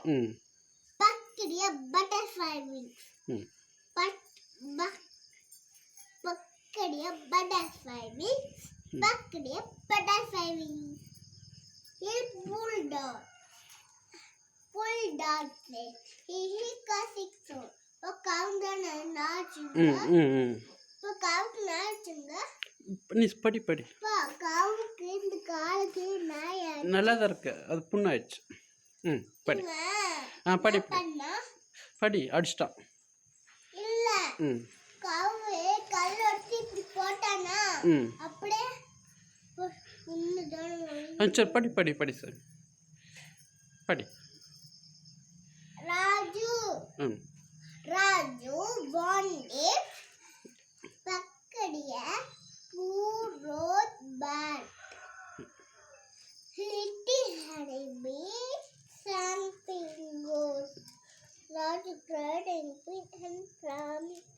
Packeted a butterfly wings. Packeted a butterfly wings. Packeted a butterfly wings. Bulldog. Bulldog play. He got 6 soul. Count and nachunga. Count nachunga. படி படி. காவுக்கு இந்த காலுக்கு நாய். நல்லா தான் இருக்கு. அது புண்ணாயிடுச்சு. படி. படி படி. அடிச்சிட்டான். இல்ல. காவு கல்ல எடுத்து இப்படி போட்டானா அப்படியே சரி படி படி படி சார். படி. Raju one day பக்கடிய two rose band. Little Harry something goes. Raju cried and promised